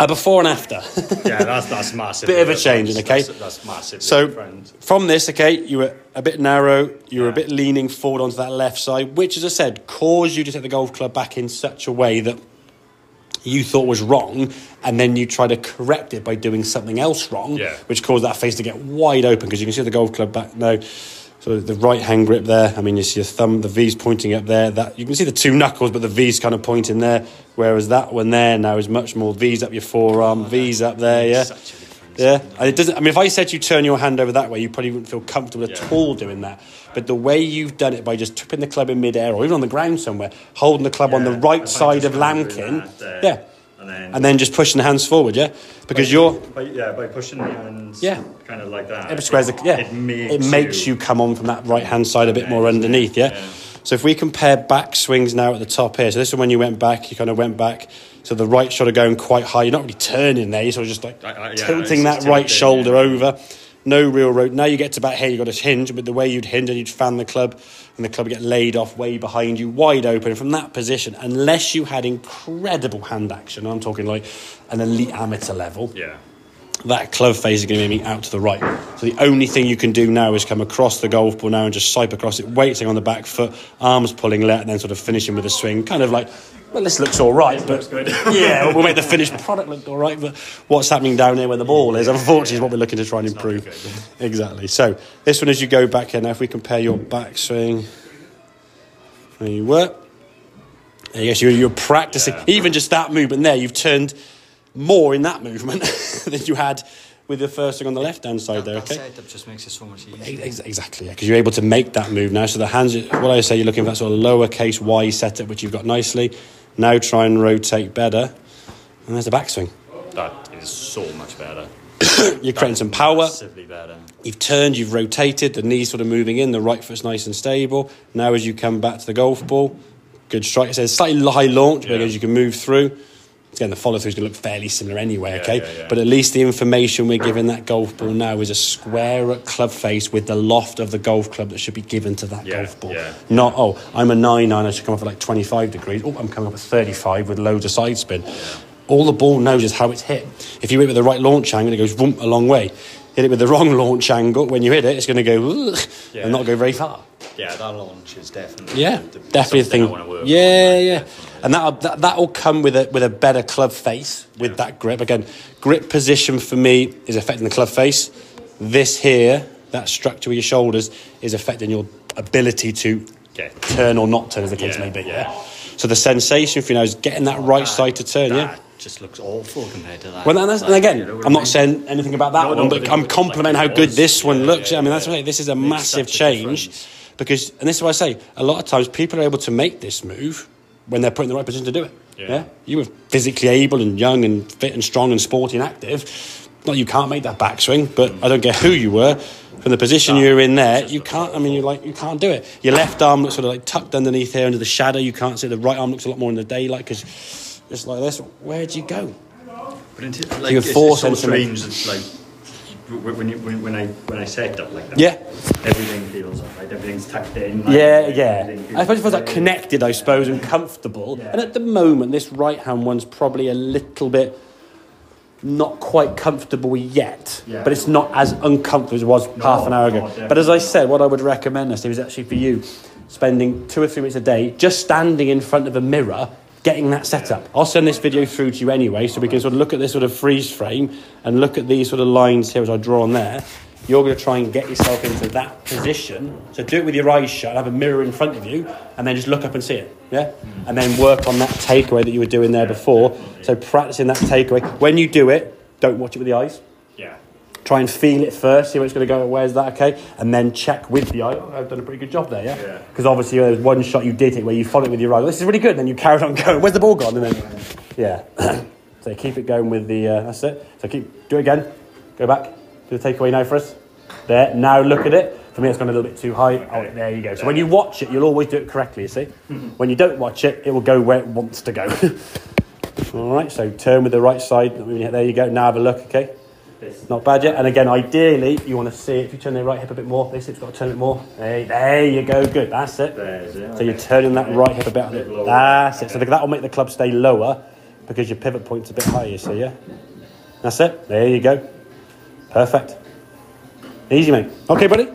Before and after. Yeah, that's massive. Bit of a change, okay? That's massive. So different. from this, okay, you were a bit narrow, you were a bit leaning forward onto that left side, which, as I said, caused you to take the golf club back in such a way that you thought was wrong, and then you try to correct it by doing something else wrong, which caused that face to get wide open, because you can see the golf club back now. So the right hand grip there, I mean, you see your thumb, the V's pointing up there. That you can see the two knuckles, but the V's kind of pointing there, whereas that one there now is much more V's up your forearm, V's up there, yeah. Such a difference. Yeah, and it doesn't. I mean, if I said you turn your hand over that way, you probably wouldn't feel comfortable at all doing that. But the way you've done it by just tipping the club in midair, or even on the ground somewhere, holding the club on the right side of Lamkin, and then just pushing the hands forward, because by pushing the hands, kind of like that. It makes you come on from that right hand side a bit more underneath, So if we compare back swings now at the top here, so this is when you went back, you kind of went back. So the right shoulder going quite high. You're not really turning there. You're sort of just like tilting that right shoulder over. No real road. Now you get to about here, you've got to hinge, but the way you'd hinge and you'd fan the club, and the club would get laid off way behind you, wide open. And from that position, unless you had incredible hand action, I'm talking like an elite amateur level, that club face is going to be out to the right. So the only thing you can do now is come across the golf ball now and just swipe across it, waiting on the back foot, arms pulling left, and then sort of finishing with a swing, kind of like, well, this looks all right, but we'll make the finished product look all right, but what's happening down here where the ball is, unfortunately, is what we're looking to try and improve. Exactly. So this one, as you go back here now, if we compare your backswing, there you were. I guess you're practicing, even just that movement there, you've turned more in that movement than you had with the first thing on the left-hand side there, okay? That setup just makes it so much easier. Exactly, because you're able to make that move now. So the hands, what I say, you're looking for that sort of lowercase y setup, which you've got nicely. Now try and rotate better. And there's the backswing. That is so much better. You're creating some power. Massively better. You've turned, you've rotated, the knee's sort of moving in, the right foot's nice and stable. Now as you come back to the golf ball, good strike. So it's slightly high launch, but as you can move through. Again, the follow-through is going to look fairly similar anyway, okay? But at least the information we're giving that golf ball now is a square at club face with the loft of the golf club that should be given to that golf ball. Not, I'm a 9-9, I should come off at like 25 degrees. I'm coming up at 35 with loads of side spin. All the ball knows is how it's hit. If you hit it with the right launch angle, it goes boom, a long way. Hit it with the wrong launch angle, when you hit it, it's going to go and not go very far. Yeah, that launch is definitely definitely a thing. I want to work on. Definitely. And that'll come with a better club face with that grip. Again, grip position for me is affecting the club face. This here, that structure with your shoulders, is affecting your ability to turn or not turn, as the case may be. So the sensation for you now is getting that right side to turn. That just looks awful compared to that. Well, and again, I'm not saying anything about that one, but I'm complimenting how good this one looks. I mean, that's right. This is a massive change. Because, and this is what I say, a lot of times people are able to make this move when they're put in the right position to do it. You were physically able and young and fit and strong and sporty and active. Not you can't make that backswing, but I don't care who you were. From the position you're in there, you can't. I mean, you can't do it. Your left arm looks sort of like tucked underneath here under the shadow. You can't see the right arm looks a lot more in the daylight because just like this. Where'd you go? But it's so strange. It's like when I set up like that. Everything feels alright. Everything's tucked in. I suppose it feels like connected, I suppose, and comfortable. And at the moment, this right hand one's probably a little bit not quite comfortable yet, but it's not as uncomfortable as it was half an hour ago. But as I said, what I would recommend this is actually for you, spending 2 or 3 minutes a day just standing in front of a mirror, getting that set up. I'll send this video through to you anyway, so we can sort of look at this sort of freeze frame and look at these sort of lines here as I draw on there. You're going to try and get yourself into that position. So do it with your eyes shut, have a mirror in front of you, and then just look up and see it, And then work on that takeaway that you were doing there before. So practicing that takeaway. When you do it, don't watch it with the eyes. Try and feel it first, see where it's going to go, where's that, okay? And then check with the eye. I've done a pretty good job there, Because obviously there was one shot you did it where you followed it with your eye. This is really good. And then you carried on going. Where's the ball gone? And then, So keep it going with the, that's it. So do it again. Go back. Do the takeaway now for us. There. Now look at it. For me, it's gone a little bit too high. Oh, there you go. So when you watch it, you'll always do it correctly, you see? When you don't watch it, it will go where it wants to go. All right, so turn with the right side. There you go. Now have a look, okay? Not bad yet. And again, ideally, you want to see it. If you turn the right hip a bit more, this hip's got to turn it more. There you go. Good. That's it. So you're turning that right hip a bit. That's it. So that will make the club stay lower. because your pivot point's a bit higher, you see, yeah? That's it. There you go. Perfect. Easy, mate. Okay, buddy.